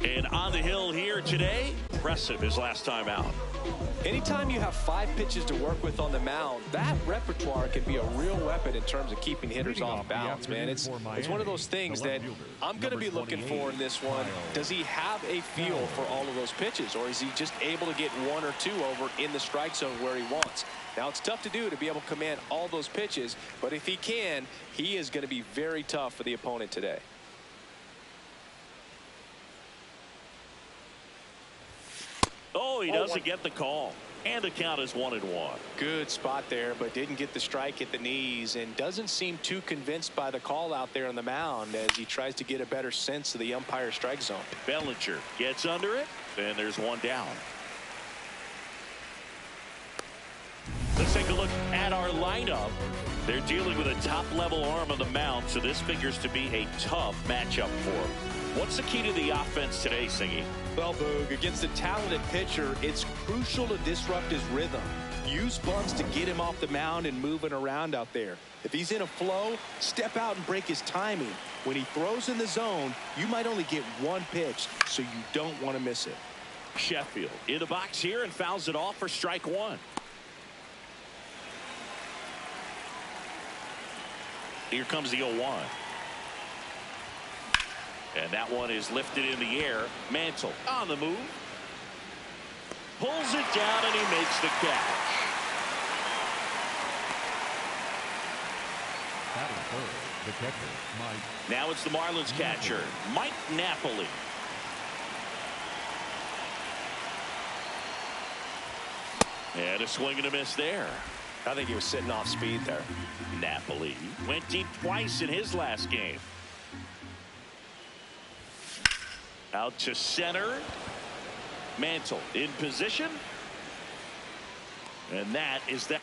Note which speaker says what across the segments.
Speaker 1: And on the hill here today, impressive his last time out.
Speaker 2: Anytime you have 5 pitches to work with on the mound, that repertoire can be a real weapon in terms of keeping hitters off balance, man. It's one of those things that I'm going to be looking for in this one. Does he have a feel for all of those pitches, or is he just able to get 1 or 2 over in the strike zone where he wants? Now, it's tough to do to be able to command all those pitches, but if he can, he is going to be very tough for the opponent today.
Speaker 1: Oh, he doesn't get the call. And the count is 1-1.
Speaker 2: Good spot there, but didn't get the strike at the knees and doesn't seem too convinced by the call out there on the mound as he tries to get a better sense of the umpire strike zone.
Speaker 1: Bellinger gets under it, and there's 1 down. Let's take a look at our lineup. They're dealing with a top-level arm on the mound, so this figures to be a tough matchup for him. What's the key to the offense today, Singy?
Speaker 2: Well, Boog, against a talented pitcher, it's crucial to disrupt his rhythm. Use bunts to get him off the mound and moving around out there. If he's in a flow, step out and break his timing. When he throws in the zone, you might only get 1 pitch, so you don't want to miss it.
Speaker 1: Sheffield in the box here and fouls it off for strike 1. Here comes the 0-1. And that one is lifted in the air. Mantle on the move. Pulls it down and he makes the catch.
Speaker 3: The catcher, Mike.
Speaker 1: Now it's the Marlins catcher, Mike Napoli. And a swing and a miss there.
Speaker 2: I think he was sitting off speed there.
Speaker 1: Napoli went deep twice in his last game. Out to center. Mantle in position. And that is that.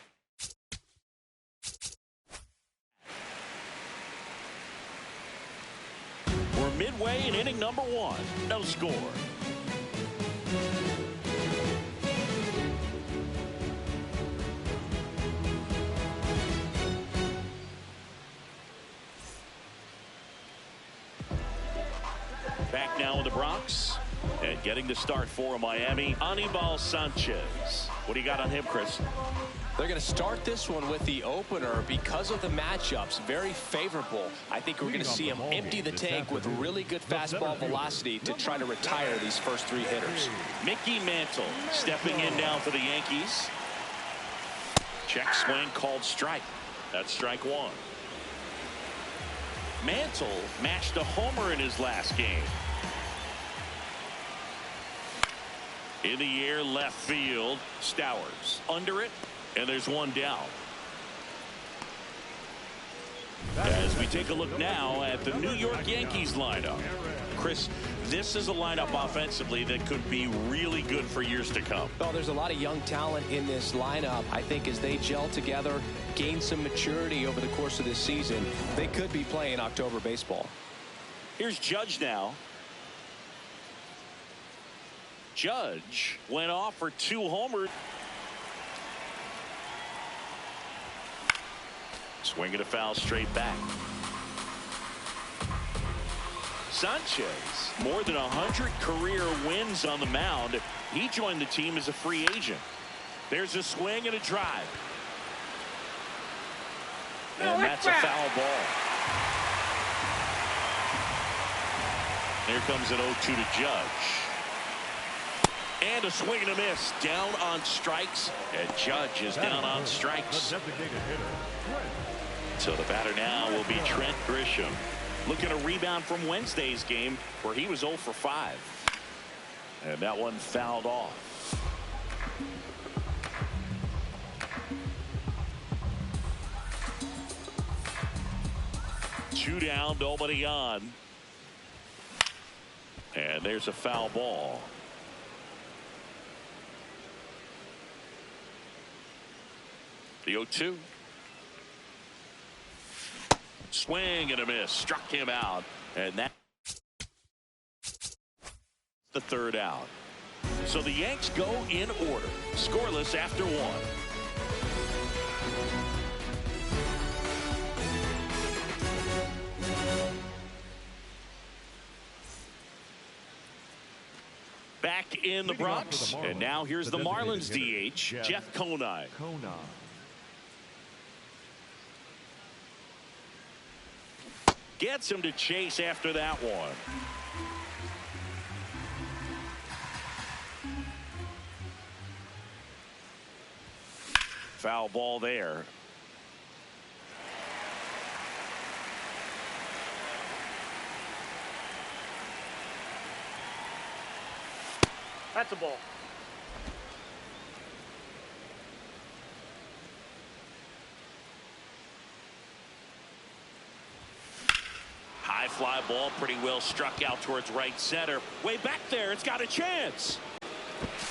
Speaker 1: We're midway in inning number 1. No score. Back now in the Bronx and getting the start for Miami, Anibal Sanchez. What do you got on him, Chris?
Speaker 2: They're going to start this one with the opener because of the matchups. Very favorable. I think we're going to see him empty the tank with really good fastball velocity to try to retire these first 3 hitters.
Speaker 1: Mickey Mantle stepping in now for the Yankees. Check swing called strike. That's strike 1. Mantle matched a homer in his last game. In the air, left field. Stowers under it, and there's 1 down. As we take a look now at the New York Yankees lineup. Chris, this is a lineup offensively that could be really good for years to come.
Speaker 2: Well, there's a lot of young talent in this lineup. I think as they gel together, gain some maturity over the course of this season, they could be playing October baseball.
Speaker 1: Here's Judge now. Judge went off for 2 homers. Swinging a foul straight back. Sanchez, more than 100 career wins on the mound. He joined the team as a free agent. There's a swing and a drive. And that's a foul ball. Here comes an 0-2 to Judge. And a swing and a miss. Down on strikes. And Judge is down on strikes. So the batter now will be Trent Grisham. Looking to rebound from Wednesday's game where he was 0 for 5. And that one fouled off. Two down, nobody on. And there's a foul ball. The 0-2. Swing and a miss. Struck him out. And that's the 3rd out. So the Yanks go in order. Scoreless after 1. back in the Bronx. And now here's the Marlins DH, Jeff Conine. Gets him to chase after that one. Foul ball there.
Speaker 4: That's a ball.
Speaker 1: High fly ball, pretty well struck out towards right center. Way back there, it's got a chance.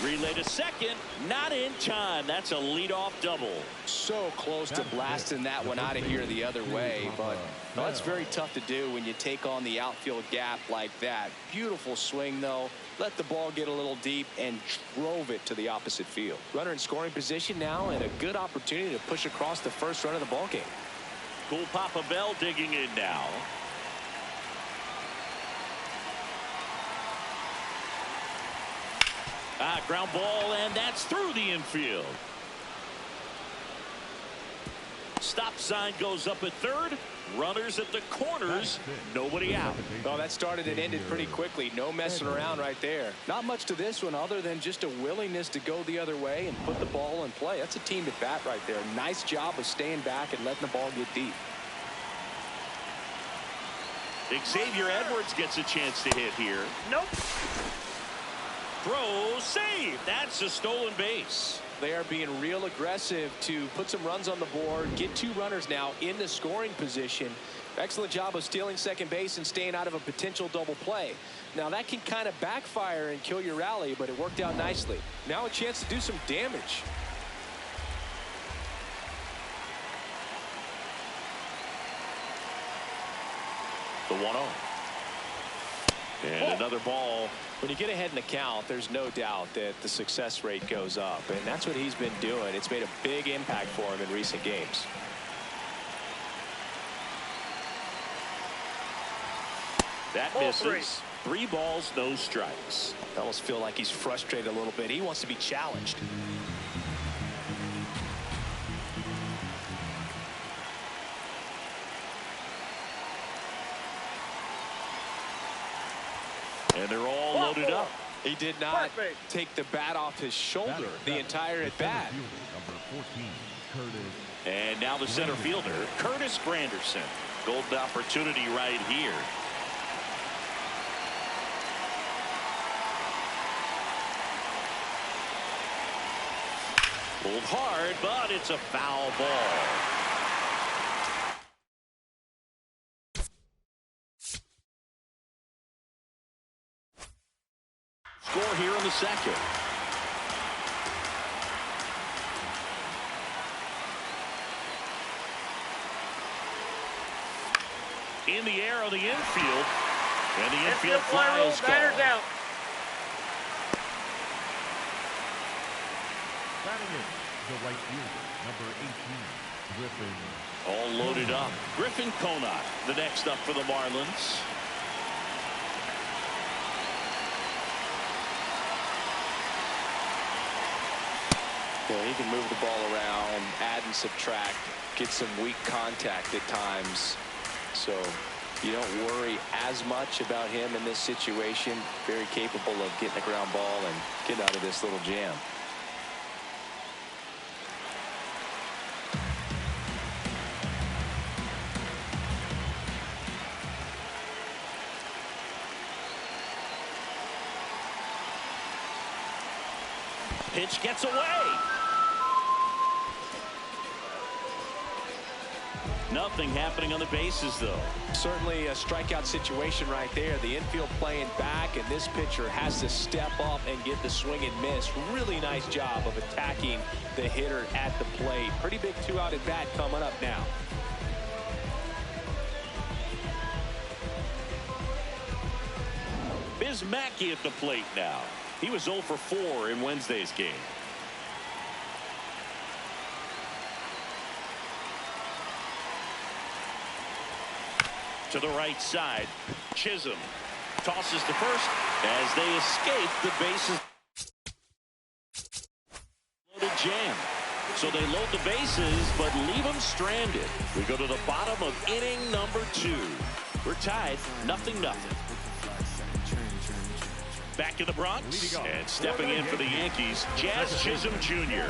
Speaker 1: Relay to second, not in time. That's a leadoff double.
Speaker 2: So close to blasting that one out of here the other way, but that's very tough to do when you take on the outfield gap like that. Beautiful swing, though. Let the ball get a little deep and drove it to the opposite field. Runner in scoring position now, and a good opportunity to push across the first run of the ball game.
Speaker 1: Cool Papa Bell digging in now. Ground ball, and that's through the infield. Stop sign goes up at third. Runners at the corners. Nobody out.
Speaker 2: Well, that started and ended pretty quickly. No messing around right there. Not much to this one other than just a willingness to go the other way and put the ball in play. That's a team at bat right there. Nice job of staying back and letting the ball get deep.
Speaker 1: Xavier Edwards gets a chance to hit here.
Speaker 4: Nope.
Speaker 1: Throw, save. That's a stolen base.
Speaker 2: They are being real aggressive to put some runs on the board, get two runners now in the scoring position. Excellent job of stealing second base and staying out of a potential double play. Now that can kind of backfire and kill your rally, but it worked out nicely. Now a chance to do some damage.
Speaker 1: The 1-0. And another ball.
Speaker 2: When you get ahead in the count, there's no doubt that the success rate goes up, and that's what he's been doing. It's made a big impact for him in recent games.
Speaker 1: That misses. 3 balls, no strikes.
Speaker 2: I almost feel like he's frustrated a little bit. He wants to be challenged.
Speaker 1: And they're all loaded up.
Speaker 2: He did not take the bat off his shoulder the entire at bat.
Speaker 1: And now the center fielder, Curtis Granderson. Golden opportunity right here. Pulled hard, but it's a foul ball. Score here in the second. In the air on the infield. And the infield fly is gone.
Speaker 4: Batter's out.
Speaker 3: Batting in, the right fielder, number 18, Griffin.
Speaker 1: All loaded up. Griffin Conine, the next up for the Marlins.
Speaker 2: Yeah, he can move the ball around, add and subtract, get some weak contact at times. So you don't worry as much about him in this situation. Very capable of getting a ground ball and getting out of this little jam.
Speaker 1: Pitch gets away. Nothing happening on the bases, though.
Speaker 2: Certainly a strikeout situation right there. The infield playing back, and this pitcher has to step up and get the swing and miss. Really nice job of attacking the hitter at the plate. Pretty big 2-out at bat coming up now.
Speaker 1: Biz Mackey at the plate now. He was 0 for 4 in Wednesday's game. To the right side, Chisholm tosses to first as they escape the bases. So they load the bases, but leave them stranded. We go to the bottom of inning number 2. We're tied, 0-0. Back in the Bronx, and stepping in for the Yankees, Jazz Chisholm Jr.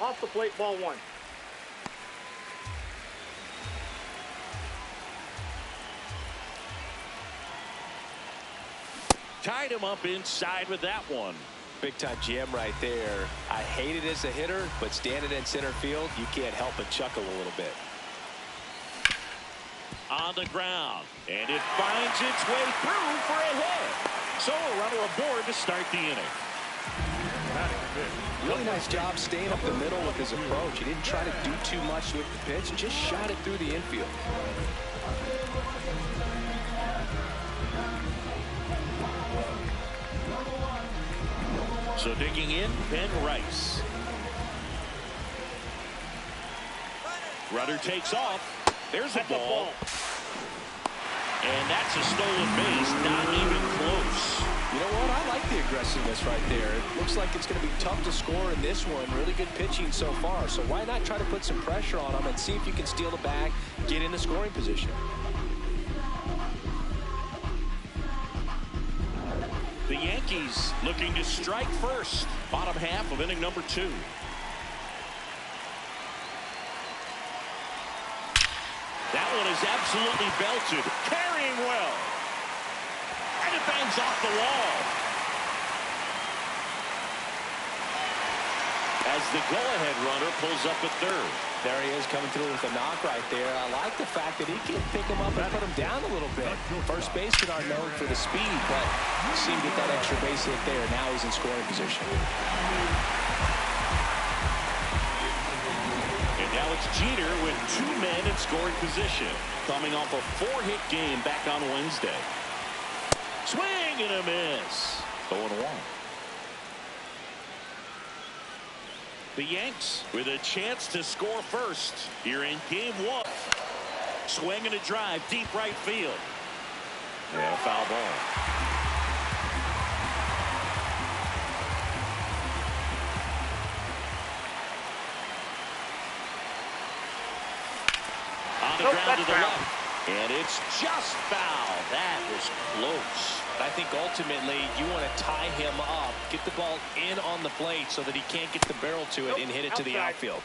Speaker 4: Off the plate, ball 1.
Speaker 1: Tied him up inside with that one.
Speaker 2: Big time jam right there. I hate it as a hitter, but standing in center field, you can't help but chuckle a little bit.
Speaker 1: On the ground, and it finds its way through for a hit. So a runner aboard to start the inning.
Speaker 2: Really nice job staying up the middle with his approach. He didn't try to do too much with the pitch, just shot it through the infield.
Speaker 1: So digging in, Ben Rice. Runner takes off. There's a ball. And that's a stolen base, not even close.
Speaker 2: You know what? I like the aggressiveness right there. It looks like it's going to be tough to score in this one. Really good pitching so far. So why not try to put some pressure on him and see if you can steal the bag, get in the scoring position.
Speaker 1: The Yankees looking to strike first. Bottom half of inning number 2. That one is absolutely belted. Carrying well. And it bangs off the wall. As the go-ahead runner pulls up at third.
Speaker 2: There he is coming through with a knock right there. I like the fact that he can pick him up and put him down a little bit. First basemen are known for the speed, but seemed to get that extra base hit there. Now he's in scoring position.
Speaker 1: And now it's Jeter with 2 men in scoring position. Coming off a 4-hit game back on Wednesday. Swing and a miss. 0-1. The Yanks with a chance to score first here in game 1. Swing and a drive deep right field. And a foul ball. On the ground to the left. And it's just foul. That was close.
Speaker 2: I think ultimately you want to tie him up, get the ball in on the plate so that he can't get the barrel to it and hit it to the outfield.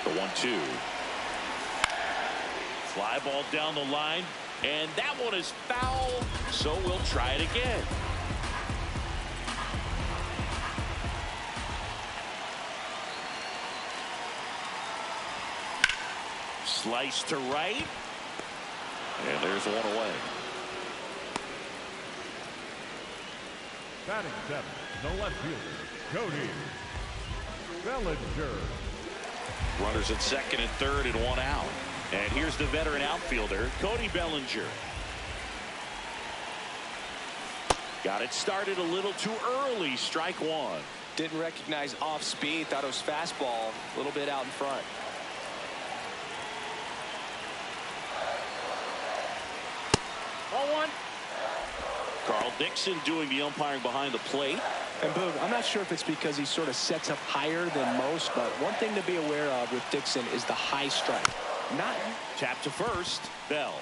Speaker 1: The 1-2. Fly ball down the line, and that one is foul, so we'll try it again. Slice to right. And there's one away.
Speaker 3: Batting 7, the left fielder, Cody Bellinger.
Speaker 1: Runners at second and third and 1 out. And here's the veteran outfielder, Cody Bellinger. Got it started a little too early. Strike 1.
Speaker 2: Didn't recognize off speed. Thought it was fastball. A little bit out in front.
Speaker 4: Ball 1.
Speaker 1: Carl Dixon doing the umpiring behind the plate.
Speaker 2: And Boog, I'm not sure if it's because he sort of sets up higher than most, but one thing to be aware of with Dixon is the high strike. Not
Speaker 1: tap to first. Bell.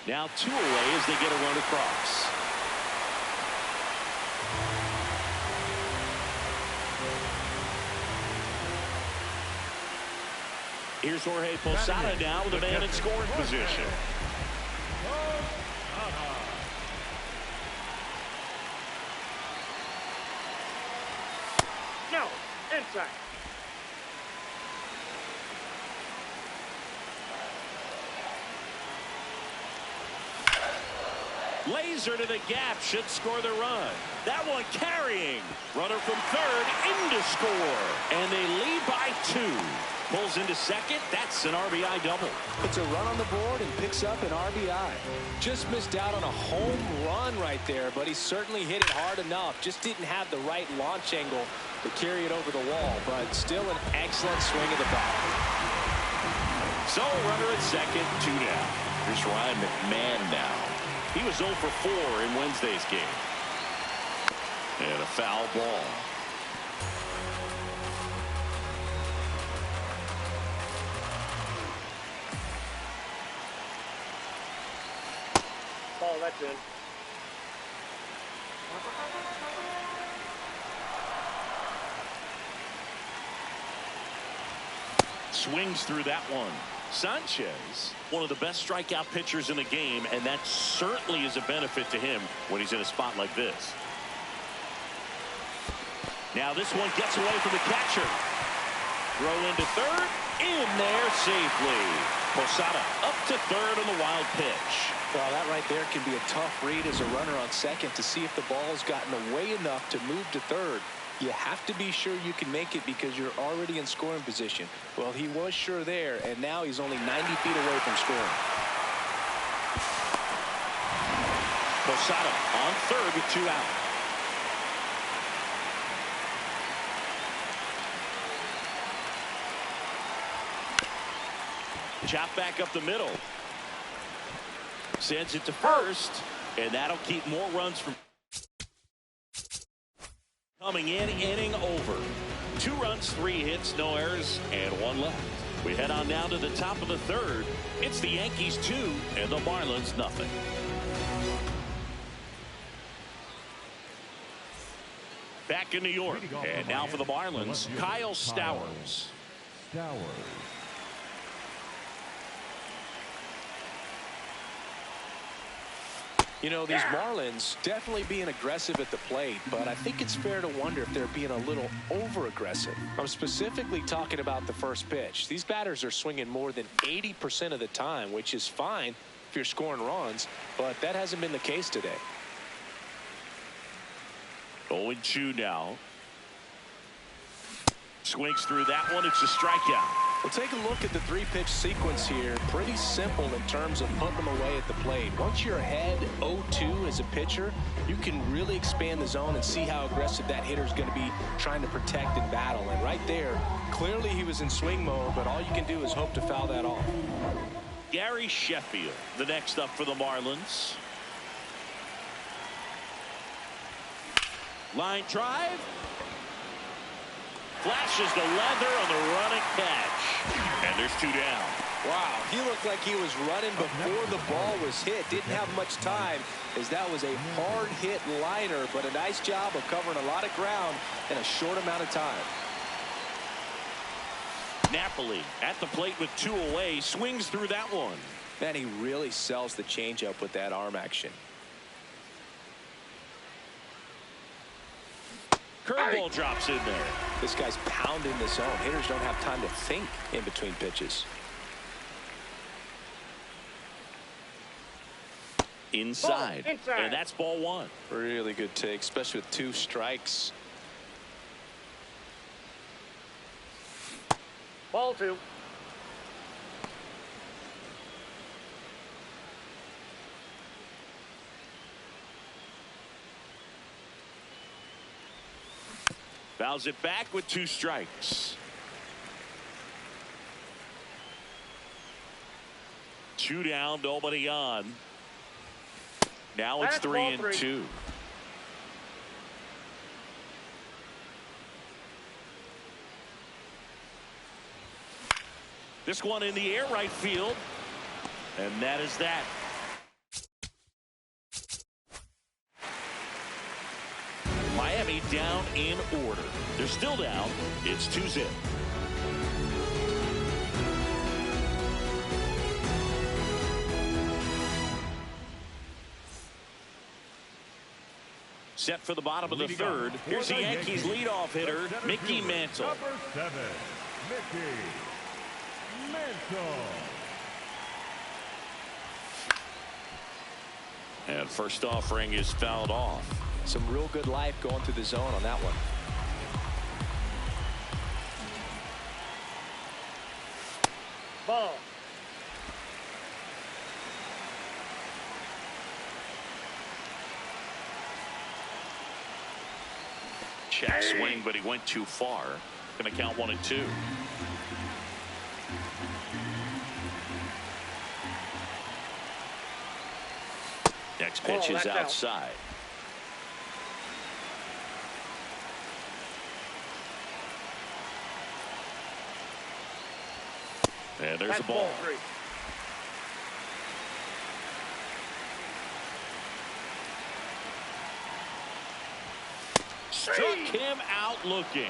Speaker 1: Now 2 away as they get a run across. Here's Jorge Posada now with a man in scoring position.
Speaker 4: No, inside.
Speaker 1: Laser to the gap should score the run. That one carrying. Runner from third in to score. And they lead by 2. Pulls into second. That's an RBI double.
Speaker 2: Puts a run on the board and picks up an RBI. Just missed out on a home run right there, but he certainly hit it hard enough. Just didn't have the right launch angle to carry it over the wall, but still an excellent swing of the bat.
Speaker 1: So runner at second, 2 down. Here's Ryan McMahon now. He was 0 for 4 in Wednesday's game. And a foul ball.
Speaker 4: Ball, that's in.
Speaker 1: Swings through that one. Sanchez, one of the best strikeout pitchers in the game, and that certainly is a benefit to him when he's in a spot like this. Now this one gets away from the catcher. Throw into third. In there safely. Posada up to third on the wild pitch.
Speaker 2: Well, that right there can be a tough read as a runner on second to see if the ball's gotten away enough to move to third. You have to be sure you can make it because you're already in scoring position. Well, he was sure there, and now he's only 90 feet away from scoring.
Speaker 1: Posada on third with 2 out. Chop back up the middle. Sends it to first, and that'll keep more runs from coming in. Inning over. 2 runs, 3 hits, no errors, and 1 left. We head on now to the top of the third. It's the Yankees 2 and the Marlins nothing. Back in New York, and now for the Marlins, Kyle Stowers.
Speaker 2: You know, these Marlins definitely being aggressive at the plate, but I think it's fair to wonder if they're being a little over-aggressive. I'm specifically talking about the first pitch. These batters are swinging more than 80% of the time, which is fine if you're scoring runs, but that hasn't been the case today.
Speaker 1: 0-2 now. Swings through that one. It's a strikeout.
Speaker 2: Well, take a look at the 3-pitch sequence here. Pretty simple in terms of putting them away at the plate. Once you're ahead 0-2 as a pitcher, you can really expand the zone and see how aggressive that hitter is going to be trying to protect and battle. And right there, clearly he was in swing mode, but all you can do is hope to foul that off.
Speaker 1: Gary Sheffield, the next up for the Marlins. Line drive. Flashes the leather on the running catch. And there's 2 down.
Speaker 2: Wow, he looked like he was running before the ball was hit. Didn't have much time as that was a hard hit liner, but a nice job of covering a lot of ground in a short amount of time.
Speaker 1: Napoli at the plate with 2 away. Swings through that one.
Speaker 2: Man, he really sells the changeup with that arm action.
Speaker 1: Curveball drops in there.
Speaker 2: This guy's pounding the zone. Hitters don't have time to think in between pitches.
Speaker 1: Inside. And that's ball 1.
Speaker 2: Really good take, especially with 2 strikes.
Speaker 4: Ball 2.
Speaker 1: Fouls it back with 2 strikes. 2 down, nobody on. Now it's 3-2. This one in the air right field. And that is that. Miami down in order. They're still down. It's 2-0. Set for the bottom of the third. Here's the Yankees leadoff hitter, Mickey Mantle.
Speaker 3: Number 7, Mickey Mantle.
Speaker 1: And first offering is fouled off.
Speaker 2: Some real good life going through the zone on that one.
Speaker 4: Ball.
Speaker 1: Check swing, but he went too far. Going to count 1-2. Next pitch is outside. And there's a ball. Struck him out looking.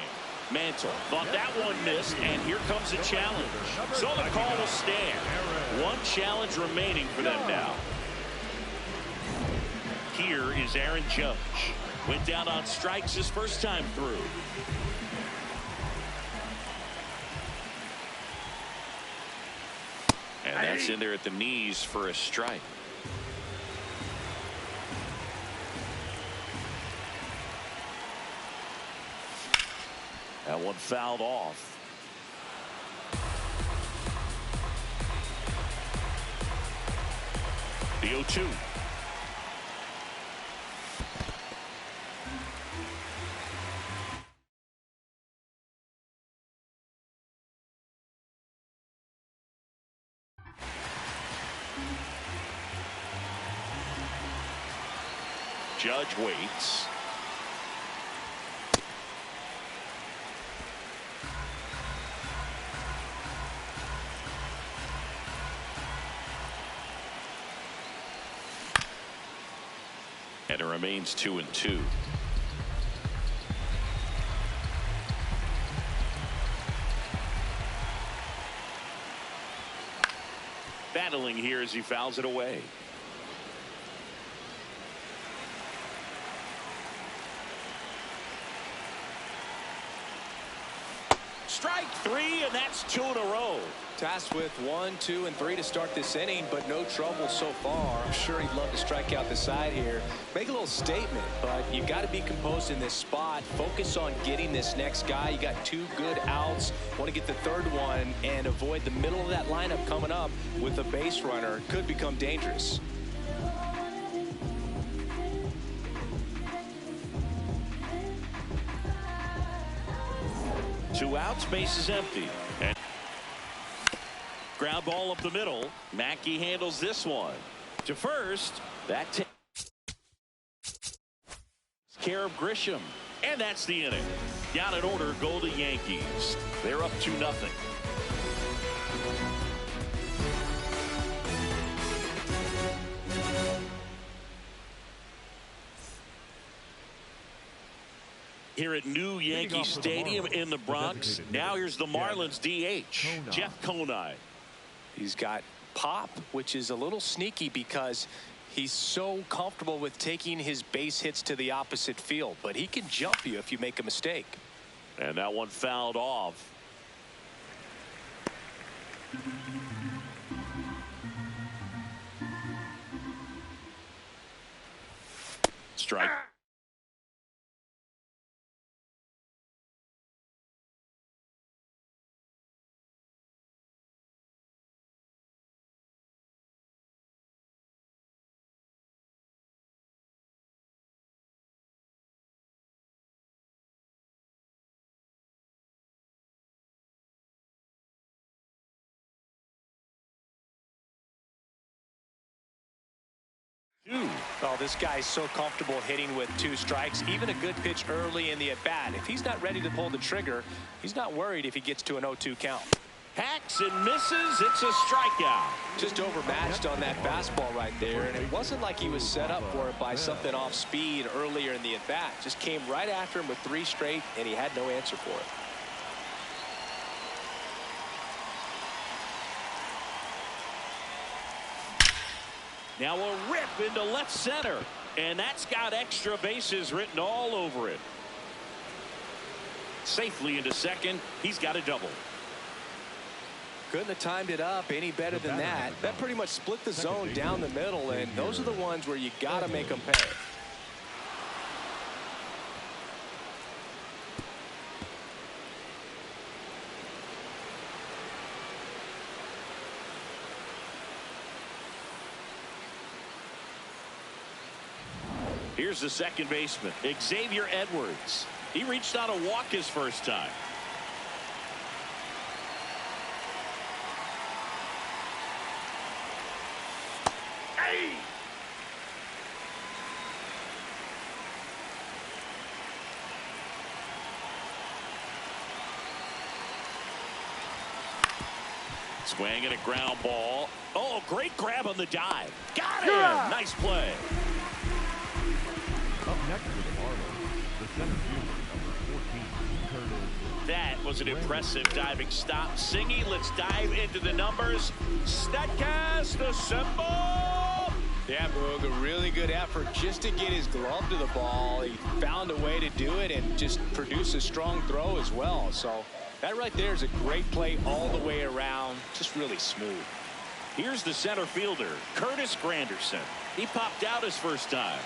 Speaker 1: Mantle thought that one missed, and here comes a challenge. So the call will stand. One challenge remaining for them now. Here is Aaron Judge. Went down on strikes his first time through. And that's in there at the knees for a strike. That one fouled off. The 0-2. Judge waits. And it remains 2-2. Battling here as he fouls it away. Strike three, and that's 2 in a row.
Speaker 2: Tasked with 1, 2, and 3 to start this inning, but no trouble so far. I'm sure he'd love to strike out the side here. Make a little statement, but you got to be composed in this spot. Focus on getting this next guy. You got 2 good outs. Want to get the third one and avoid the middle of that lineup coming up with a base runner. Could become dangerous.
Speaker 1: Two outs, base is empty. And ground ball up the middle. Mackey handles this one to first. That takes care of Grisham, and that's the inning. Down in order go the Yankees. They're up 2-0. Here at New Yankee Stadium in the Bronx. Now here's the Marlins DH, Jeff Conine.
Speaker 2: He's got pop, which is a little sneaky because he's so comfortable with taking his base hits to the opposite field, but he can jump you if you make a mistake.
Speaker 1: And that one fouled off. Strike.
Speaker 2: Oh, this guy's so comfortable hitting with 2 strikes. Even a good pitch early in the at-bat. If he's not ready to pull the trigger, he's not worried if he gets to an 0-2 count.
Speaker 1: Hacks and misses. It's a strikeout.
Speaker 2: Just overmatched on that fastball right there, and it wasn't like he was set up for it by something off speed earlier in the at-bat. Just came right after him with 3 straight, and he had no answer for it.
Speaker 1: Now a rip into left center, and that's got extra bases written all over it. Safely into second. He's got a double.
Speaker 2: Couldn't have timed it up any better than that. That pretty much split the zone down the middle, and those are the ones where you got to make them pay.
Speaker 1: Here's the second baseman, Xavier Edwards. He reached on a walk his first time.
Speaker 4: Hey!
Speaker 1: Swing and a ground ball. Oh, great grab on the dive. Got him.
Speaker 4: Yeah.
Speaker 1: Nice play.
Speaker 3: Up next for the Marlins, the center fielder, number 14, Curtis.
Speaker 1: That was an impressive diving stop. Singy, let's dive into the numbers. Statcast assemble.
Speaker 2: Yeah, Boog, a really good effort just to get his glove to the ball. He found a way to do it and just produce a strong throw as well. So that right there is a great play all the way around. Just really smooth.
Speaker 1: Here's the center fielder, Curtis Granderson. He popped out his first time.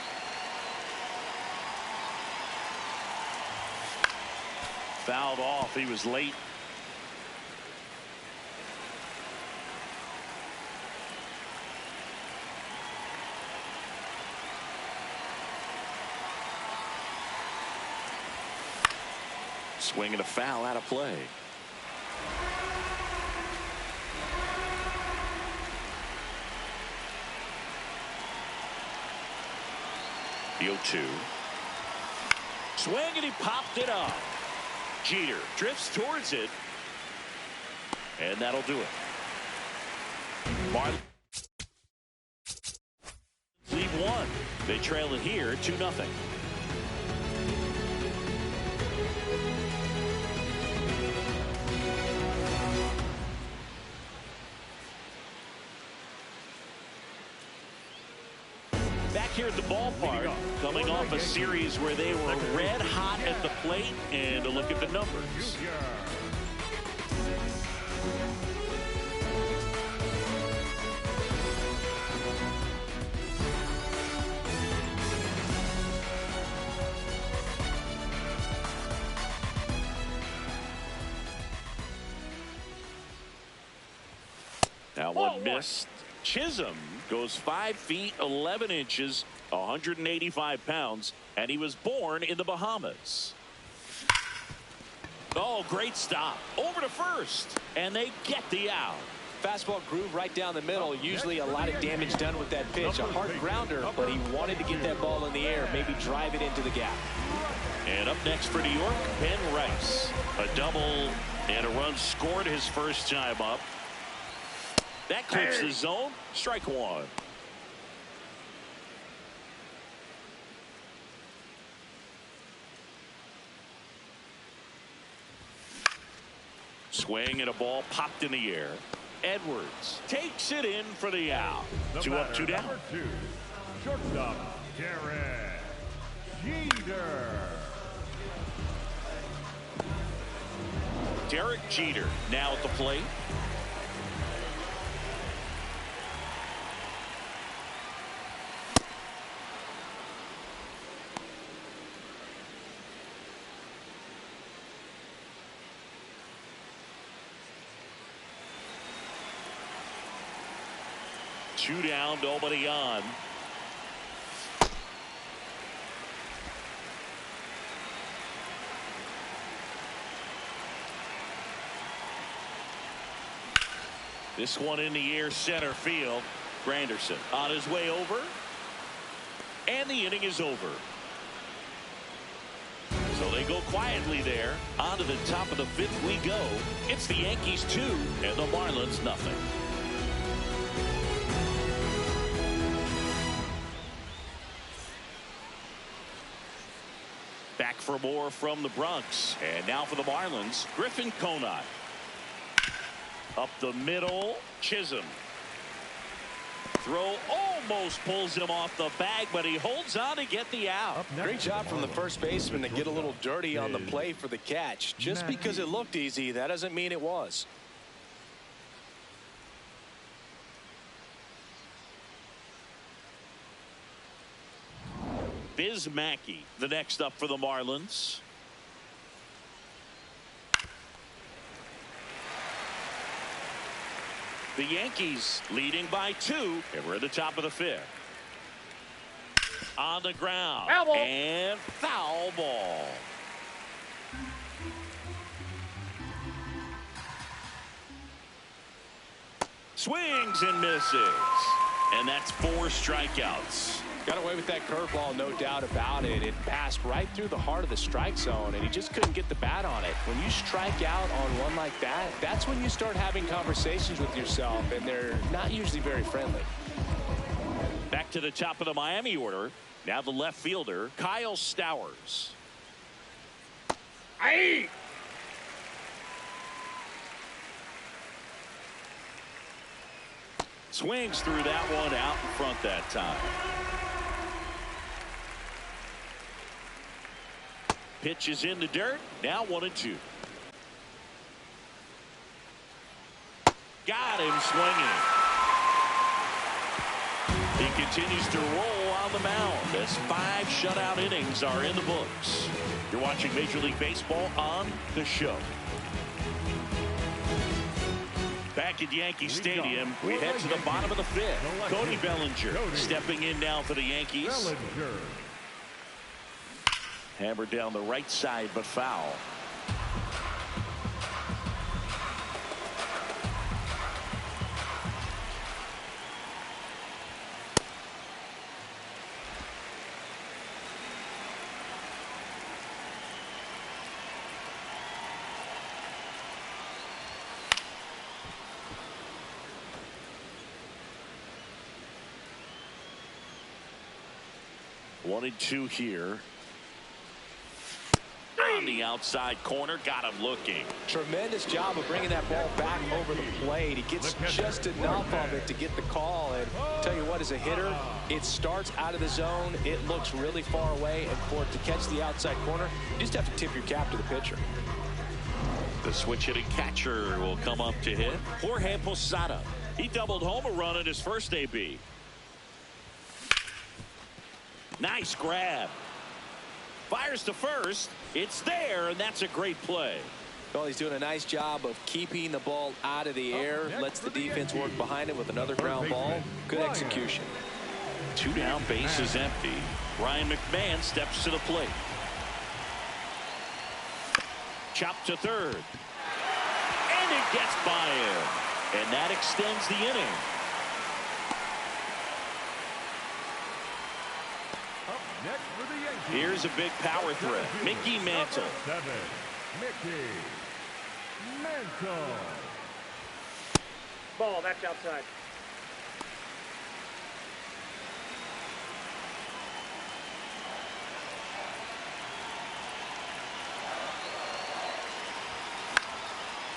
Speaker 1: Fouled off. He was late. Swing and a foul out of play. The 0-2. Swing and he popped it up. Jeter drifts towards it. And that'll do it. Marlins lead one. They trail it here 2-0. Back here at the ballpark, coming off a series where they were red hot at the plate, and a look at the numbers. Now one missed. Chisholm goes 5 feet 11 inches, 185 pounds, and he was born in the Bahamas. Oh, great stop. Over to first, and they get the out.
Speaker 2: Fastball groove right down the middle. Usually a lot of damage done with that pitch. A hard grounder, but he wanted to get that ball in the air, maybe drive it into the gap.
Speaker 1: And up next for New York, Ben Rice. A double and a run scored his first time up. That clips the zone. Strike one. Swing and a ball popped in the air. Edwards takes it in for the out. Two up, two down.
Speaker 3: Number 2, shortstop, Derek Jeter.
Speaker 1: Derek Jeter now at the plate. Two down, nobody on. This one in the air, center field. Granderson on his way over. And the inning is over. So they go quietly there. On to the top of the 5th we go. It's the Yankees 2 and the Marlins nothing. Back for more from the Bronx. And now for the Marlins, Griffin Conant. Up the middle, Chisholm. Throw almost pulls him off the bag, but he holds on to get the out.
Speaker 2: Great job from the first baseman to get a little dirty on the play for the catch. Just because it looked easy, that doesn't mean it was.
Speaker 1: Biz Mackey, the next up for the Marlins. The Yankees leading by 2, and we're at the top of the 5th. On the ground.
Speaker 4: Foul ball.
Speaker 1: And foul ball. Swings and misses. And that's 4 strikeouts.
Speaker 2: Got away with that curveball, no doubt about it. It passed right through the heart of the strike zone, and he just couldn't get the bat on it. When you strike out on one like that, that's when you start having conversations with yourself, and they're not usually very friendly.
Speaker 1: Back to the top of the Miami order. Now the left fielder, Kyle Stowers.
Speaker 4: Hey!
Speaker 1: Swings through that one out in front that time. Pitches in the dirt. Now 1-2. Got him swinging. He continues to roll on the mound as 5 shutout innings are in the books. You're watching Major League Baseball on the show. Back at Yankee Stadium, we head to the bottom of the 5th. Cody Bellinger stepping in now for the Yankees. Hammered down the right side, but foul. One and two here. On the outside corner, got him looking.
Speaker 2: Tremendous job of bringing that ball back over the plate. He gets just enough of it to get the call. And tell you what, as a hitter, it starts out of the zone. It looks really far away, and for it to catch the outside corner, you just have to tip your cap to the pitcher.
Speaker 1: The switch hitting catcher will come up to hit. Jorge Posada. He doubled home a run in his first AB. Nice grab. Fires to first. It's there, and that's a great play.
Speaker 2: Well, he's doing a nice job of keeping the ball out of the air. Lets the defense work behind it with another ground ball. Good execution.
Speaker 1: 2 down, base is empty. Ryan McMahon steps to the plate. Chopped to third. And it gets by him. And that extends the inning. Here's a big power threat. Mickey Mantle.
Speaker 3: 7, Mickey Mantle.
Speaker 4: Ball, that's outside.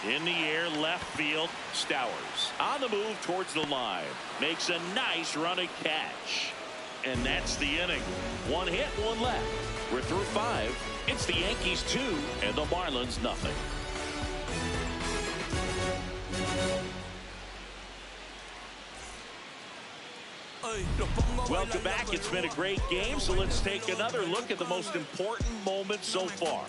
Speaker 1: In the air, left field, Stowers. On the move towards the line. Makes a nice running catch. And that's the inning. 1 hit, 1 left. We're through 5. It's the Yankees 2 and the Marlins nothing. Welcome back. It's been a great game, so let's take another look at the most important moments so far.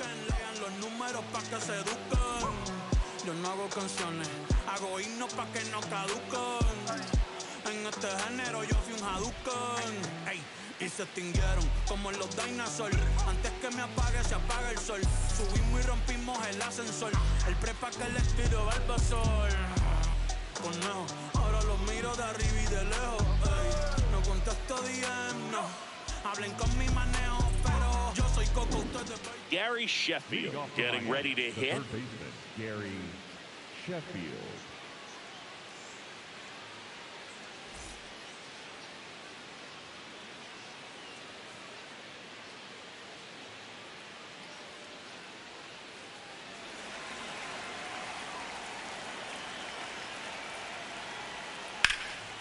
Speaker 5: En este género yo fui un Hadouken, ey, y se extinguieron como los dinosaurs. Antes que me apague se apaga el sol. Subimos y rompimos el ascensor. El prepa que les tiro Barbasol. Conejo, ahora los miro de arriba y de lejos, ey. No contesto DM, no. Hablen con mi manejo, pero yo soy Coco, ustedes.
Speaker 1: Gary Sheffield getting ready to hit.
Speaker 3: Gary Sheffield.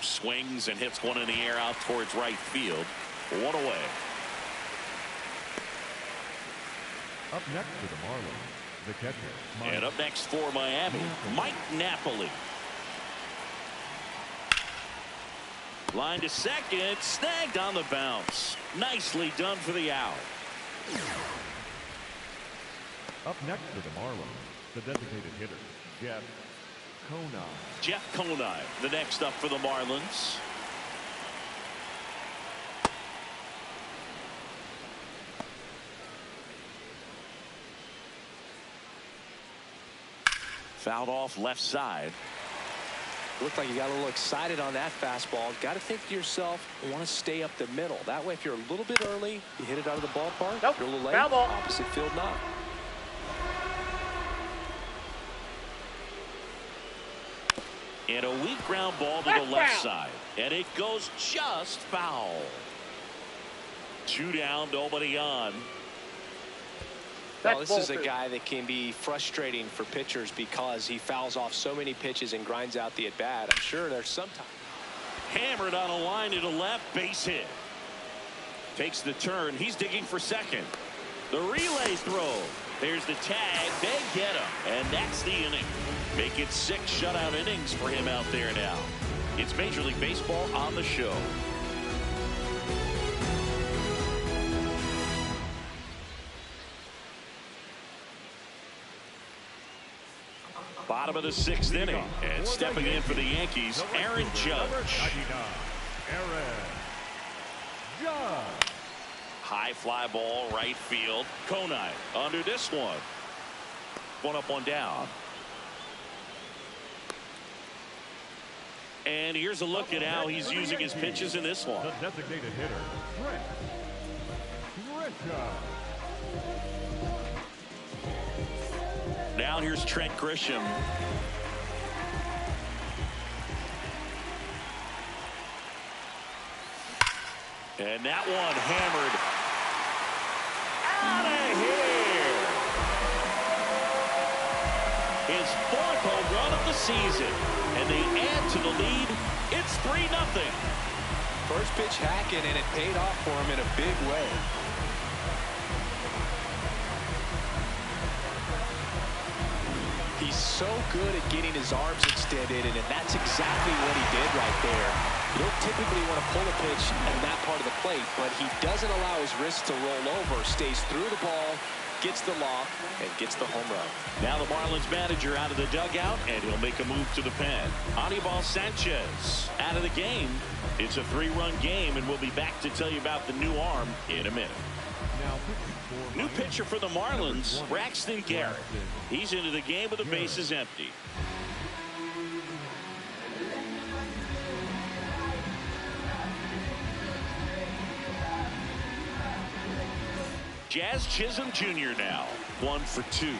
Speaker 1: Swings and hits one in the air out towards right field. 1 away.
Speaker 3: Up next for the Marlins, the catcher.
Speaker 1: And up next for Miami, Mike Napoli. Line to second, snagged on the bounce. Nicely done for the out.
Speaker 3: Up next for the Marlins, the designated hitter, Jeff Conine.
Speaker 1: Jeff Conine, the next up for the Marlins. Fouled off left side.
Speaker 2: Looked like you got a little excited on that fastball. Got to think to yourself, you want to stay up the middle. That way, if you're a little bit early, you hit it out of the ballpark.
Speaker 4: Nope.
Speaker 2: If you're a little late,
Speaker 4: Foul ball.
Speaker 2: opposite field not.
Speaker 1: And a weak ground ball to the left side. And it goes just foul. 2 down, nobody on.
Speaker 2: Well, this is a guy that can be frustrating for pitchers because he fouls off so many pitches and grinds out the at-bat. I'm sure there's some time.
Speaker 1: Hammered on a line to the left, base hit. Takes the turn. He's digging for second. The relay throw. There's the tag. They get him. And that's the inning. Make it 6 shutout innings for him out there now. It's Major League Baseball on the show. Bottom of the 6th inning, and stepping in for the Yankees, Aaron Judge.
Speaker 3: Aaron Judge.
Speaker 1: High fly ball, right field. Konai under this one. 1 up, 1 down. And here's a look at how he's using his pitches in this one.
Speaker 3: The designated hitter, Trent Grisham.
Speaker 1: Now here's Trent Grisham. And that one hammered out of here. His 4th home run of the season. And they add to the lead. It's 3-0.
Speaker 2: First pitch hacking, and it paid off for him in a big way. He's so good at getting his arms extended, and that's exactly what he did right there. You don't typically want to pull a pitch in that part of the plate, but he doesn't allow his wrist to roll over, stays through the ball, gets the lock, and gets the home run.
Speaker 1: Now the Marlins manager out of the dugout, and he'll make a move to the pen. Anibal Sanchez out of the game. It's a 3-run game, and we'll be back to tell you about the new arm in a minute. New pitcher for the Marlins, Braxton Garrett. He's into the game with the bases empty. Jazz Chisholm Jr. now 1 for 2.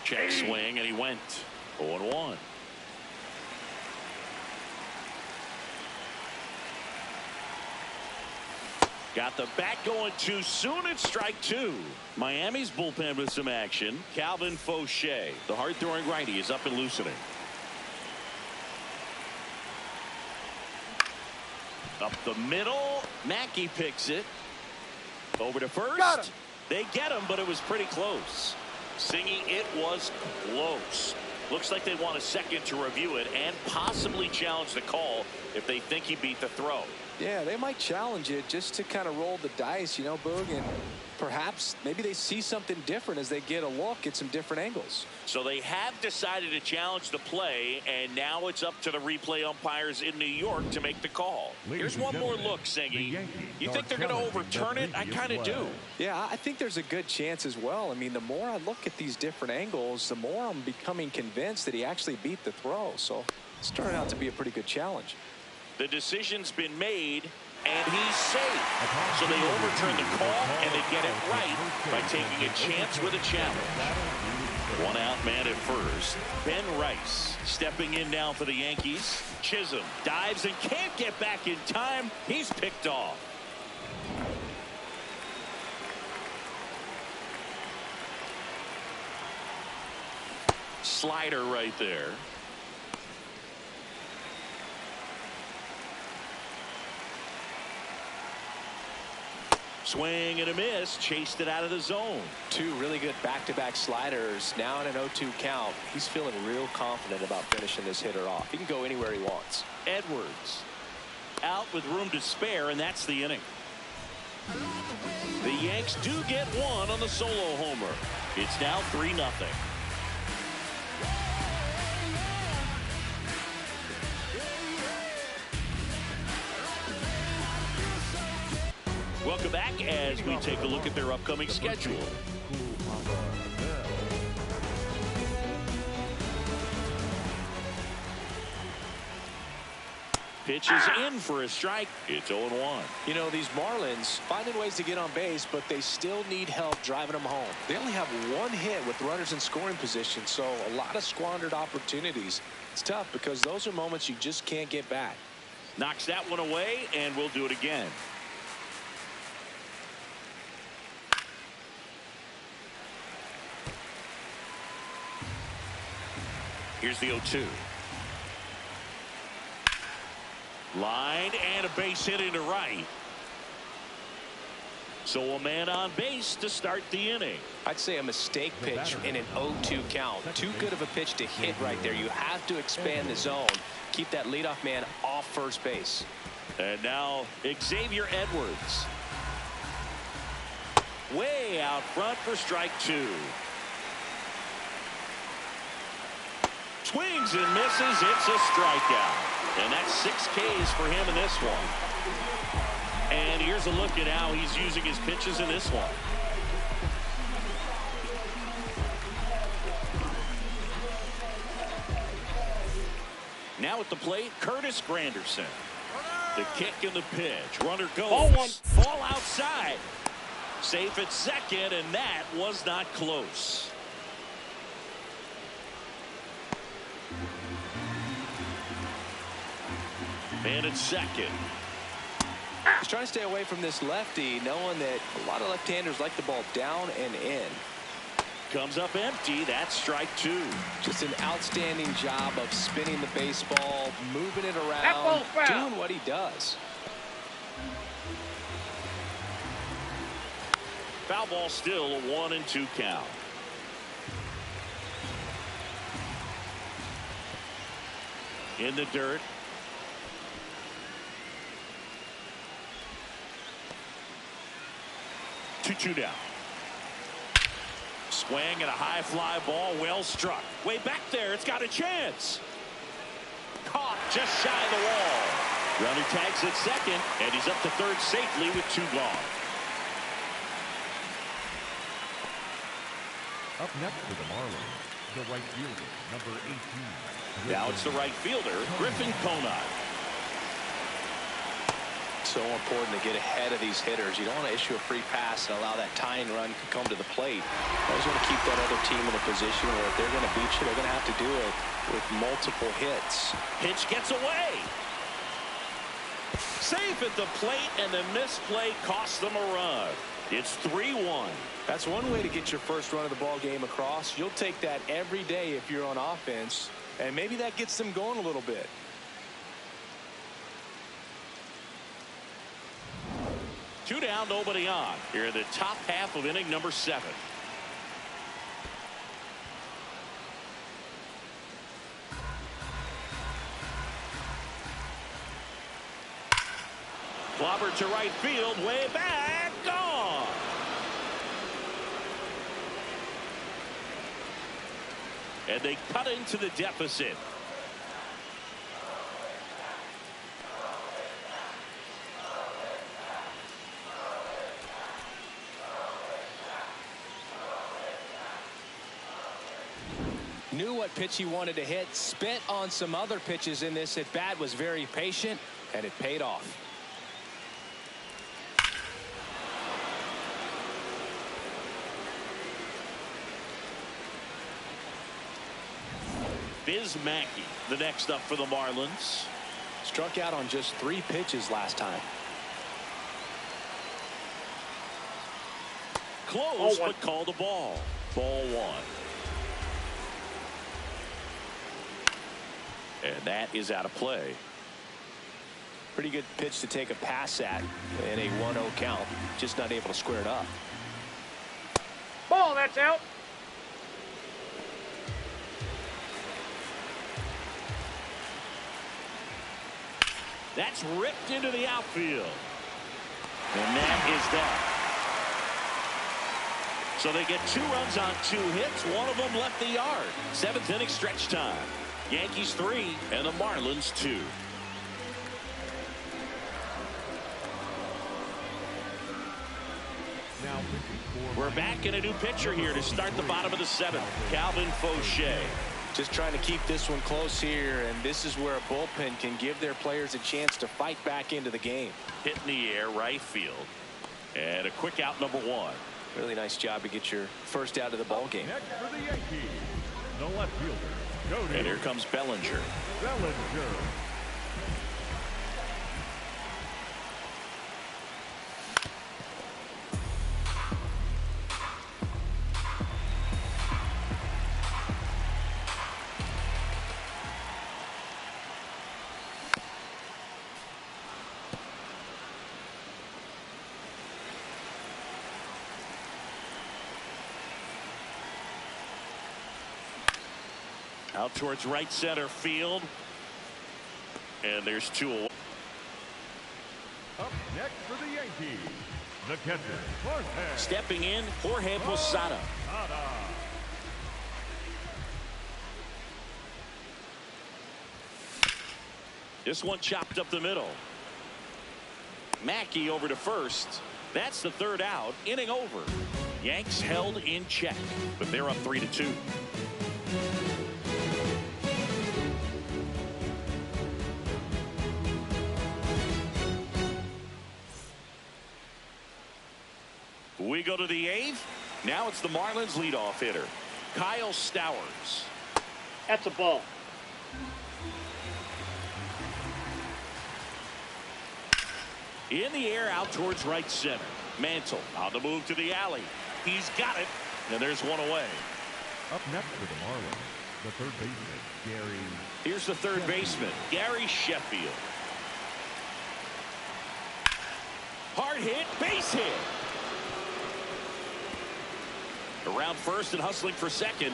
Speaker 1: Check swing, and he went 0-1. Got the bat going too soon. It's strike 2. Miami's bullpen with some action. Calvin Fauché, the hard-throwing righty, is up and loosening. Up the middle. Mackey picks it. Over to first. They get him, but it was pretty close. Singy, it was close. Looks like they want a second to review it and possibly challenge the call if they think he beat the throw.
Speaker 2: Yeah, they might challenge it just to kind of roll the dice, you know, Boog, and perhaps maybe they see something different as they get a look at some different angles.
Speaker 1: So they have decided to challenge the play, and now it's up to the replay umpires in New York to make the call. Here's one more look, Singy. You think they're going to overturn it? I kind of do.
Speaker 2: Yeah, I think there's a good chance as well. I mean, the more I look at these different angles, the more I'm becoming convinced that he actually beat the throw. So it's turning out to be a pretty good challenge.
Speaker 1: The decision's been made, and he's safe. So they overturn the call, and they get it right by taking a chance with a challenge. 1 out, man at first. Ben Rice stepping in now for the Yankees. Chisholm dives and can't get back in time. He's picked off. Slider right there. Swing and a miss. Chased it out of the zone.
Speaker 2: 2 really good back-to-back sliders. Now in an 0-2 count. He's feeling real confident about finishing this hitter off. He can go anywhere he wants.
Speaker 1: Edwards out with room to spare, and that's the inning. The Yanks do get 1 on the solo homer. It's now 3-0. Welcome back as we take a look at their upcoming schedule. Pitch is in for a strike. It's 0-1.
Speaker 2: You know, these Marlins finding ways to get on base, but they still need help driving them home. They only have one hit with runners in scoring position, so a lot of squandered opportunities. It's tough because those are moments you just can't get back.
Speaker 1: Knocks that one away, and we'll do it again. Here's the 0-2. Line and a base hit into right. So a man on base to start the inning.
Speaker 2: I'd say a mistake pitch in an 0-2 count. Too good of a pitch to hit right there. You have to expand the zone. Keep that leadoff man off first base.
Speaker 1: And now Xavier Edwards. Way out front for strike 2. Swings and misses. It's a strikeout. And that's 6 Ks for him in this one. And here's a look at how he's using his pitches in this one. Now at the plate, Curtis Granderson. The kick and the pitch. Runner goes. Ball outside. Safe at second, and that was not close. And it's second.
Speaker 2: He's trying to stay away from this lefty, knowing that a lot of left-handers like the ball down and in.
Speaker 1: Comes up empty. That's strike 2.
Speaker 2: Just an outstanding job of spinning the baseball, moving it around, doing what he does.
Speaker 1: Foul ball, still a 1-2 count. In the dirt. 2-2 down. Swing and a high fly ball, well struck. Way back there, it's got a chance. Caught just shy of the wall. Runner tags at second, and he's up to third safely with 2 gone.
Speaker 3: Up next for the Marlins, the right fielder, number 18.
Speaker 1: Now it's the right fielder, Griffin Conant.
Speaker 2: So important to get ahead of these hitters. You don't want to issue a free pass and allow that tying run to come to the plate. You always want to keep that other team in a position where if they're going to beat you, they're going to have to do it with multiple hits.
Speaker 1: Pitch gets away. Safe at the plate, and the misplay costs them a run. It's 3-1.
Speaker 2: That's one way to get your first run of the ball game across. You'll take that every day if you're on offense, and maybe that gets them going a little bit.
Speaker 1: Two down, nobody on. Here in the top half of inning number 7. Clobber to right field, way back, gone. And they cut into the deficit.
Speaker 2: Knew what pitch he wanted to hit, spent on some other pitches in this at bat, was very patient, and it paid off.
Speaker 1: Mackey, the next up for the Marlins.
Speaker 2: Struck out on just 3 pitches last time.
Speaker 1: Close, but called a ball. Ball 1. And that is out of play.
Speaker 2: Pretty good pitch to take a pass at in a 1-0 count. Just not able to square it up.
Speaker 4: Ball, that's out.
Speaker 1: That's ripped into the outfield. And that is that. So they get 2 runs on 2 hits. One of them left the yard. 7th inning stretch time. Yankees 3 and the Marlins 2.
Speaker 3: Now
Speaker 1: we're back in a new pitcher here to start the bottom of the 7th. Calvin Fauché.
Speaker 2: Just trying to keep this one close here, and this is where a bullpen can give their players a chance to fight back into the game.
Speaker 1: Hit in the air, right field. And a quick out, number 1.
Speaker 2: Really nice job to get your first out of the ball game.
Speaker 3: Next for the Yankees, the left fielder, Cody.
Speaker 1: And here comes Bellinger.
Speaker 3: Bellinger.
Speaker 1: Out towards right center field. And there's 2 away.
Speaker 3: Up next for the Yankees, the catcher, Jorge.
Speaker 1: Stepping in, Jorge Posada. This one chopped up the middle. Mackey over to first. That's the 3rd out. Inning over. Yanks held in check, but they're up 3-2. We go to the 8th. Now it's the Marlins leadoff hitter, Kyle Stowers.
Speaker 4: That's a ball.
Speaker 1: In the air, out towards right center. Mantle on the move to the alley. He's got it, and there's 1 away.
Speaker 3: Up next for the Marlins, the third baseman, Gary.
Speaker 1: Here's the third baseman, Gary Sheffield. Hard hit, base hit. Around first and hustling for second.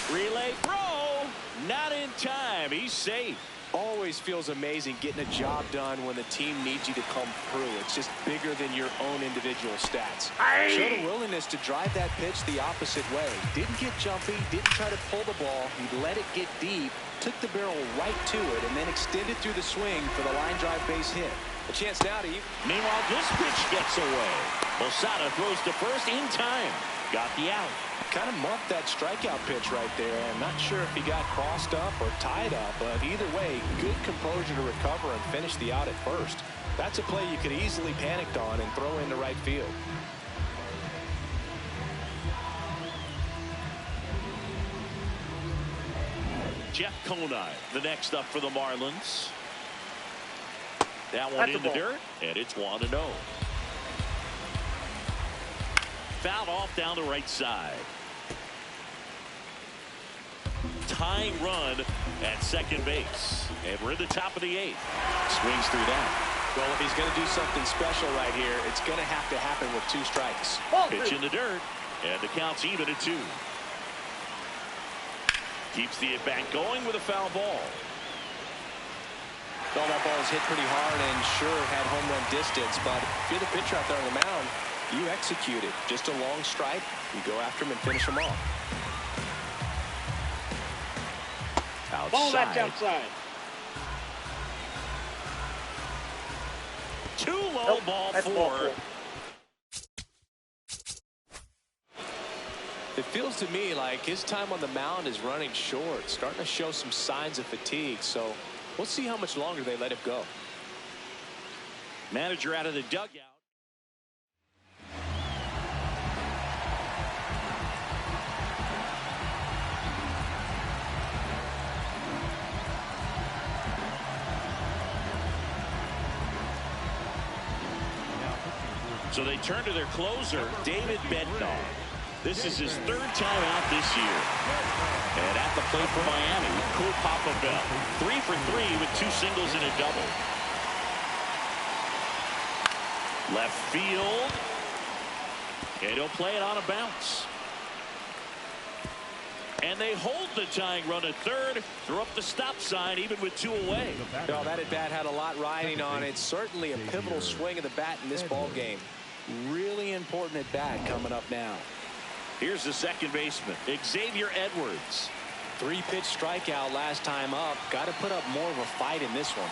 Speaker 1: Relay throw. Not in time. He's safe.
Speaker 2: Always feels amazing getting a job done when the team needs you to come through. It's just bigger than your own individual stats. Showed a willingness to drive that pitch the opposite way. Didn't get jumpy, didn't try to pull the ball. He let it get deep, took the barrel right to it, and then extended through the swing for the line drive base hit. A chance now to even.
Speaker 1: Meanwhile, this pitch gets away. Posada throws to first in time. Got the out.
Speaker 2: Kind of muffed that strikeout pitch right there. I'm not sure if he got crossed up or tied up, but either way, good composure to recover and finish the out at first. That's a play you could easily panicked on and throw into right field.
Speaker 1: Jeff Conine, the next up for the Marlins. That one in the dirt, and it's 1-0. Fouled off down the right side. Tying run at second base. And we're in the top of the 8th. Swings through that.
Speaker 2: Well, if he's going to do something special right here, it's going to have to happen with 2 strikes.
Speaker 1: Pitch in the dirt. And the count's even at 2. Keeps the at-bat going with a foul ball.
Speaker 2: Well, that ball was hit pretty hard and sure had home run distance, but if you're the pitcher out there on the mound, you execute it. Just a long strike. You go after him and finish him off.
Speaker 1: Outside.
Speaker 4: Ball, that's outside.
Speaker 1: Too low, ball 4.
Speaker 2: It feels to me like his time on the mound is running short, starting to show some signs of fatigue. So we'll see how much longer they let him go.
Speaker 1: Manager out of the dugout. So they turn to their closer, David Bednar. This is his 3rd time out this year. And at the plate for Miami, Cool Papa Bell. 3 for 3 with 2 singles and a double. Left field. And he'll play it on a bounce. And they hold the tying run at 3rd. Throw up the stop sign even with 2 away.
Speaker 2: Well, that at bat had a lot riding on it. Certainly a pivotal swing of the bat in this ball game. Really important at bat coming up now.
Speaker 1: Here's the second baseman, Xavier Edwards.
Speaker 2: 3-pitch strikeout last time up. Got to put up more of a fight in this one.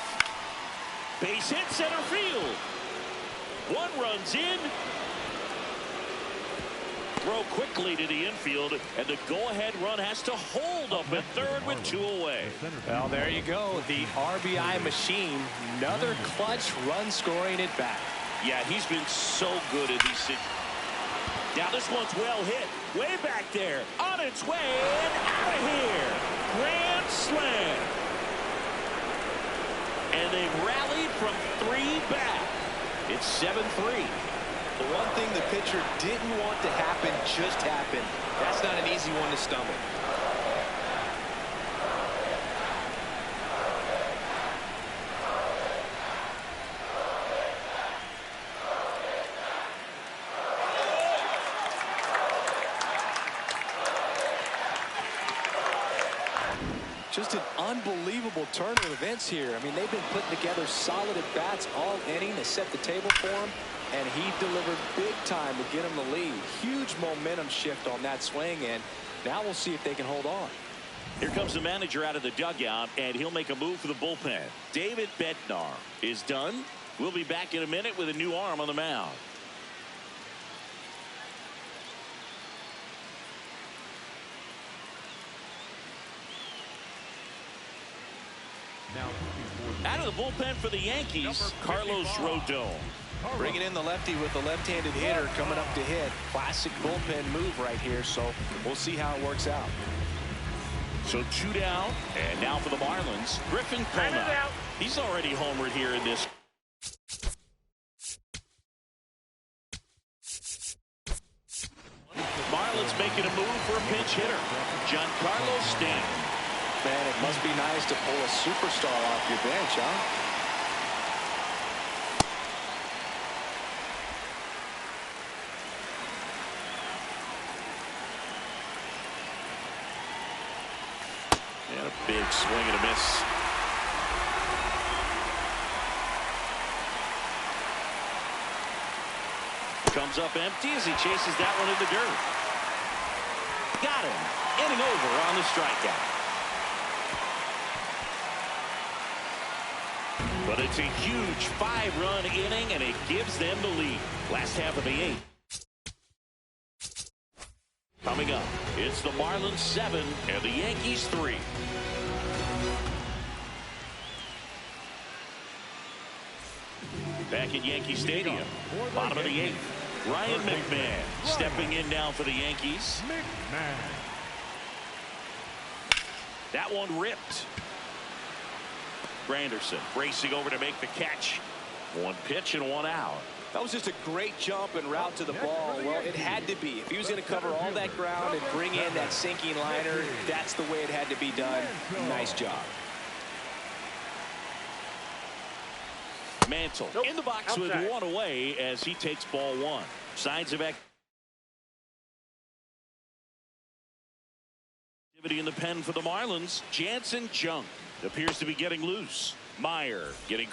Speaker 1: Base hit center field. 1 runs in. throw quickly to the infield, and the go-ahead run has to hold up at third with 2 away.
Speaker 2: Well, there you go. The RBI machine. Another clutch run scoring at bat.
Speaker 1: Yeah, he's been so good at these situations. Now this one's well hit. Way back there. On its way and out of here. Grand slam. And they've rallied from 3 back. It's 7-3.
Speaker 2: The one thing the pitcher didn't want to happen just happened. That's not an easy one to stomach. Just an unbelievable turn of events here. I mean, they've been putting together solid at-bats all inning to set the table for him, and he delivered big time to get him the lead. Huge momentum shift on that swing, and now we'll see if they can hold on.
Speaker 1: Here comes the manager out of the dugout, and he'll make a move for the bullpen. David Bednar is done. We'll be back in a minute with a new arm on the mound. Out of the bullpen for the Yankees, Carlos Rodon.
Speaker 2: Bringing in the lefty with the left-handed hitter coming up to hit. Classic bullpen move right here, so we'll see how it works out.
Speaker 1: So 2 down, and now for the Marlins, Griffin Coma. He's already homered here in this. Marlins making a move for a pinch hitter, Giancarlo Stanton.
Speaker 2: Man, it must be nice to pull a superstar off your bench, huh?
Speaker 1: And a big swing and a miss. Comes up empty as he chases that one in the dirt. Got him. Inning over on the strikeout. But it's a huge 5-run inning, and it gives them the lead. Last half of the 8th. Coming up, it's the Marlins 7 and the Yankees 3. Back at Yankee Stadium, bottom of the 8th. Ryan McMahon stepping in now for the Yankees. That one ripped. Granderson racing over to make the catch. 1 pitch and 1 out.
Speaker 2: That was just a great jump and route to the ball. Well, it had to be. If he was going to cover all that ground and bring in that sinking liner, that's the way it had to be done. Nice job.
Speaker 1: Mantle in the box with 1 away as he takes ball 1. Signs of activity in the pen for the Marlins. Jansen Junk appears to be getting loose. Meyer getting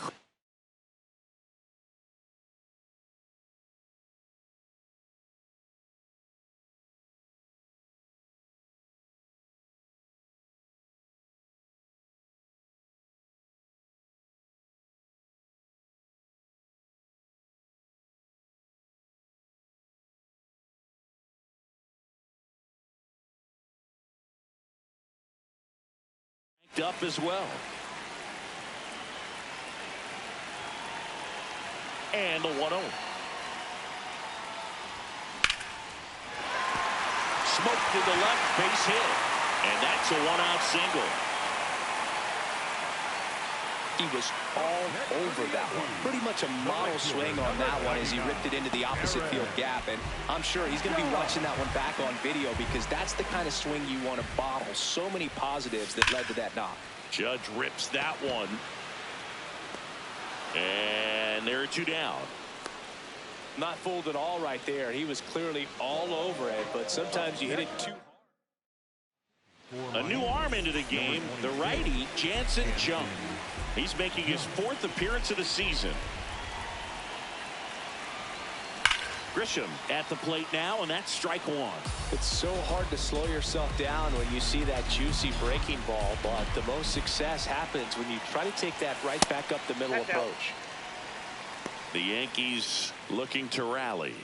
Speaker 1: up as well. And the 1-0. Smoke to the left, base hit. And that's a 1-out single.
Speaker 2: He was all over that one. Pretty much a model swing on that one as he ripped it into the opposite field gap. And I'm sure he's going to be watching that one back on video because that's the kind of swing you want to bottle. So many positives that led to that knock.
Speaker 1: Judge rips that one. And there are 2 down.
Speaker 2: Not fooled at all right there. He was clearly all over it, but sometimes you hit it too hard.
Speaker 1: A new arm into the game, the righty Jansen Junk. He's making his 4th appearance of the season. Grisham at the plate now, and that's strike 1.
Speaker 2: It's so hard to slow yourself down when you see that juicy breaking ball, but the most success happens when you try to take that right back up the middle approach.
Speaker 1: The Yankees looking to rally.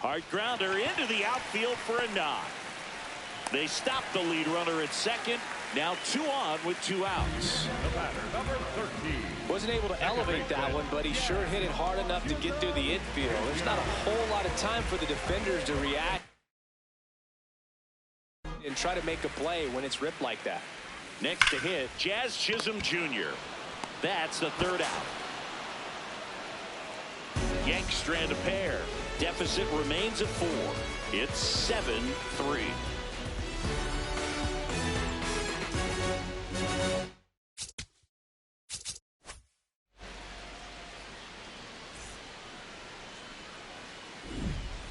Speaker 1: Hard grounder into the outfield for a knock. They stop the lead runner at second. Now 2 on with 2 outs.
Speaker 3: The batter, number 13.
Speaker 2: Wasn't able to elevate that one, but he sure hit it hard enough to get through the infield. There's not a whole lot of time for the defenders to react and try to make a play when it's ripped like that.
Speaker 1: Next to hit, Jazz Chisholm Jr. That's the 3rd out. Yanks strand a pair. Deficit remains at 4. It's 7-3.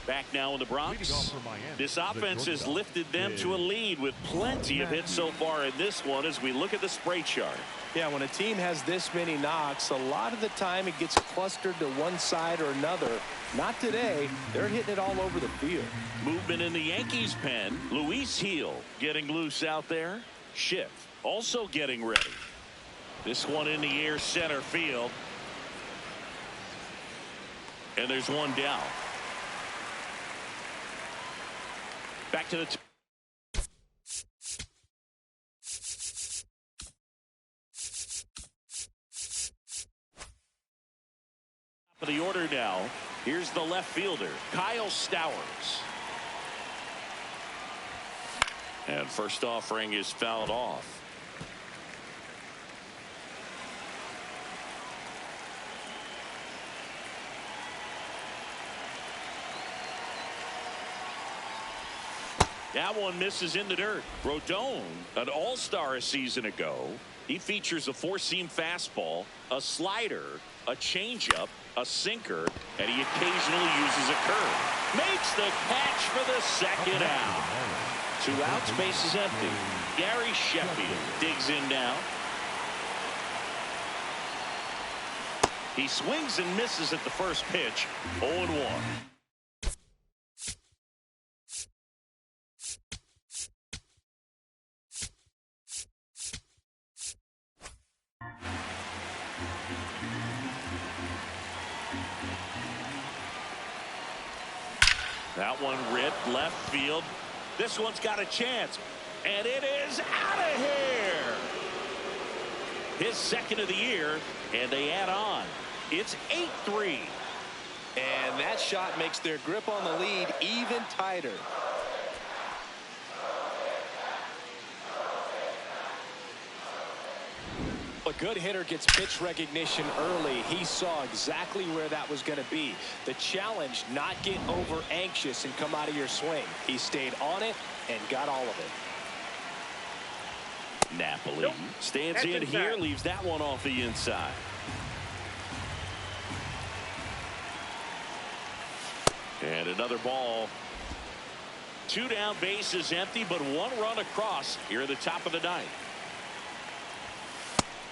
Speaker 1: Back now in the Bronx. This offense has lifted them to a lead with plenty of hits so far in this one as we look at the spray chart.
Speaker 2: Yeah, when a team has this many knocks, a lot of the time it gets clustered to one side or another. Not today. They're hitting it all over the field.
Speaker 1: Movement in the Yankees pen. Luis Heel getting loose out there. Schiff also getting ready. This one in the air center field. And there's one down. Back to the top of the order now. Here's the left fielder, Kyle Stowers. And first offering is fouled off. That one misses in the dirt. Rodon, an all-star a season ago. He features a 4-seam fastball, a slider, a changeup, a sinker, and he occasionally uses a curve. Makes the catch for the 2nd out. 2 outs, base is empty. Gary Sheffield digs in now. He swings and misses at the first pitch. 0-1. That one ripped left field. This one's got a chance. And it is out of here. His 2nd of the year. And they add on. It's 8-3.
Speaker 2: And that shot makes their grip on the lead even tighter. A good hitter gets pitch recognition early. He saw exactly where that was going to be. The challenge, not get over anxious and come out of your swing. He stayed on it and got all of it.
Speaker 1: Napoli stands in here, leaves that one off the inside. And another ball. 2 down, bases empty, but 1 run across here at the top of the 9th.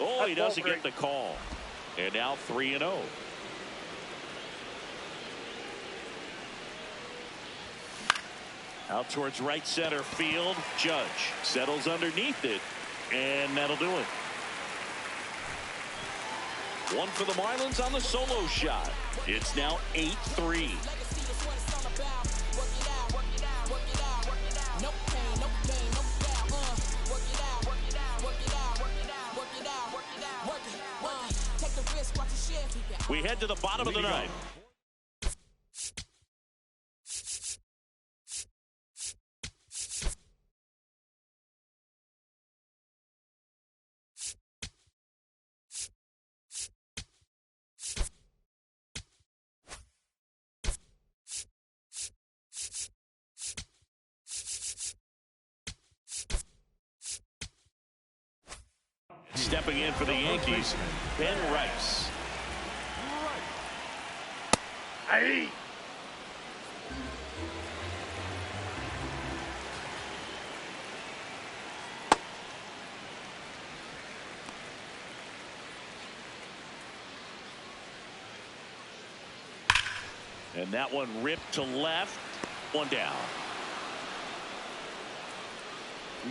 Speaker 1: Oh, he doesn't get the call. And now 3-0. Out towards right center field. Judge settles underneath it. And that'll do it. 1 for the Marlins on the solo shot. It's now 8-3. We head to the bottom of the 9th. Stepping in for the Yankees, Ben Rice. Hey. And that one ripped to left. 1 down.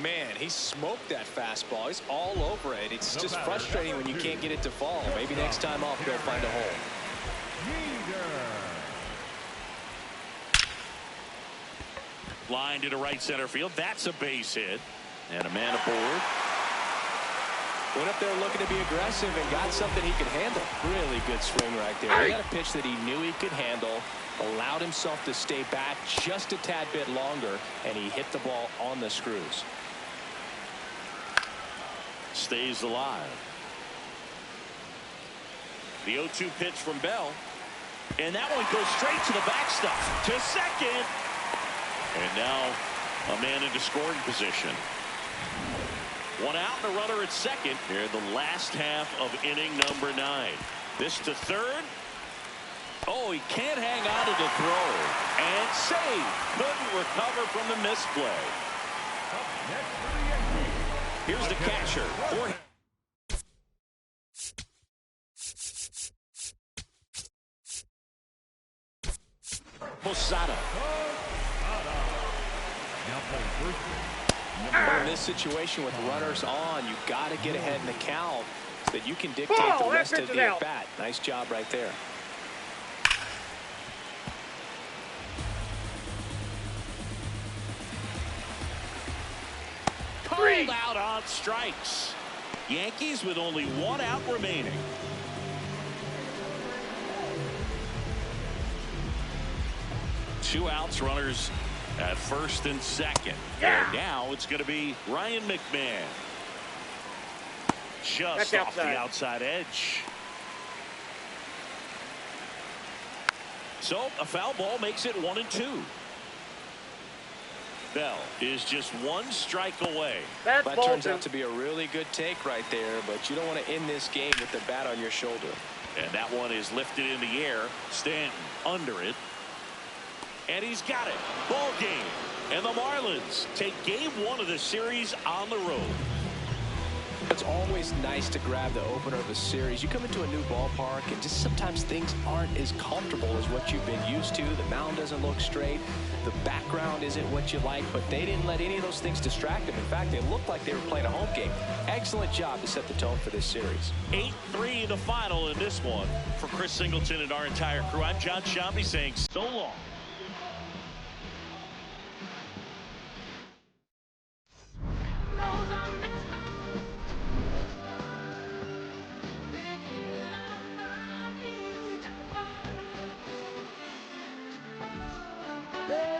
Speaker 2: Man, he smoked that fastball. He's all over it. It's just frustrating when you can't get it to fall. Maybe next time off, they'll find a hole.
Speaker 1: Line to right center field. That's a base hit. And a man aboard.
Speaker 2: Went up there looking to be aggressive and got something he could handle. Really good swing right there. He got a pitch that he knew he could handle, allowed himself to stay back just a tad bit longer, and he hit the ball on the screws.
Speaker 1: Stays alive. The 0-2 pitch from Bell. And that one goes straight to the backstop. To second. And now a man into scoring position. One out and a runner at second here in the last half of inning number 9. This to third. Oh, he can't hang on to the throw. And save. Couldn't recover from the misplay. Here's the catcher. Posada.
Speaker 2: In this situation with runners on, you got to get ahead in the count so that you can dictate the rest of the at bat. Nice job right there.
Speaker 1: Called out on strikes. Yankees with only 1 out remaining. Two outs, runners at first and second. And now it's going to be Ryan McMahon. Just off the outside edge. So a foul ball makes it 1-2. Bell is just 1 strike away.
Speaker 2: That turns out to be a really good take right there, but you don't want to end this game with the bat on your shoulder.
Speaker 1: And that one is lifted in the air. Stanton under it. And he's got it. Ball game. And the Marlins take game 1 of the series on the road.
Speaker 2: It's always nice to grab the opener of a series. You come into a new ballpark and just sometimes things aren't as comfortable as what you've been used to. The mound doesn't look straight. The background isn't what you like, but they didn't let any of those things distract them. In fact, they looked like they were playing a home game. Excellent job to set the tone for this series.
Speaker 1: 8-3 the final in this one. For Chris Singleton and our entire crew, I'm John Shambi saying so long.
Speaker 6: Hey!